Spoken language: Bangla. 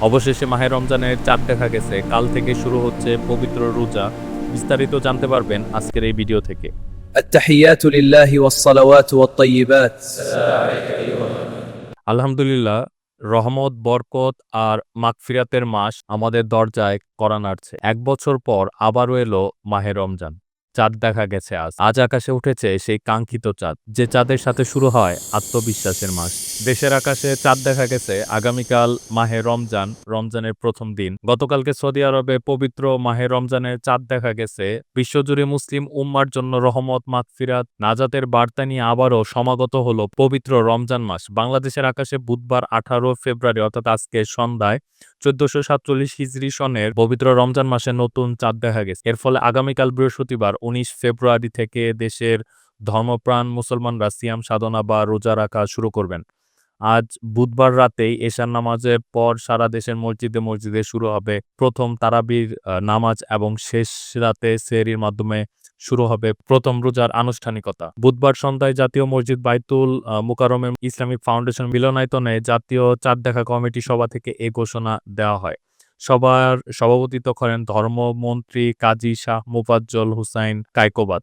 অবশেষে মাহে রমজানের চাঁদ দেখা গেছে। কাল থেকে শুরু হচ্ছে পবিত্র রোজা। বিস্তারিত জানতে পারবেন আজকের এই ভিডিও থেকে। التحيات لله والصلوات والطيبات. আলহামদুলিল্লাহ, রহমত, বরকত আর মাগফিরাতের মাস আমাদের দরজায় কড়া নাড়ছে। ১ বছর পর আবারও এলো মাহে রমজান। চাঁদ দেখা গেছে আজ। আজ আকাশে উঠেছে সেই কাঙ্ক্ষিত চাঁদ, যে চাঁদের সাথে শুরু হয় আত্মবিশ্বাসের মাস। দেশের আকাশে চাঁদ দেখা গেছে। আগামীকাল মাহে রমজান, রমজানের প্রথম দিন। গতকালকে সৌদি আরবে পবিত্র মাহে রমজানের চাঁদ দেখা গেছে। বিশ্বজুড়ে মুসলিম উম্মার জন্য রহমত, মাগফিরাত, নাজাতের বার্তা নিয়ে আবারও সমাগত হলো পবিত্র রমজান মাস। বাংলাদেশের আকাশে বুধবার 18 ফেব্রুয়ারি অর্থাৎ আজকে সন্ধ্যায় ১৪৪৭ হিজরি সনের পবিত্র রমজান মাসে নতুন চাঁদ দেখা গেছে। এর ফলে আগামীকাল বৃহস্পতিবার ১৯ ফেব্রুয়ারি থেকে দেশের ধর্মপ্রাণ মুসলমানরা সিয়াম সাধনা বা রোজা রাখা শুরু করবেন। আজ বুধবার রাতেই এশার নামাজের পর সারা দেশের মসজিদে মসজিদে শুরু হবে প্রথম তারাবির নামাজ এবং শেষ রাতে সেহরির মাধ্যমে শুরু হবে প্রথম রোজার আনুষ্ঠানিকতা। বুধবার সন্ধ্যায় জাতীয় মসজিদ বাইতুল মুকাররমের ইসলামিক ফাউন্ডেশন মিলনায়তনে জাতীয় চাঁদ দেখা কমিটি সভা থেকে এ ঘোষণা দেওয়া হয়। সভার সভাপতিত্ব করেন ধর্মমন্ত্রী কাজী শাহ মোফাজ্জল হুসাইন কায়কোবাদ।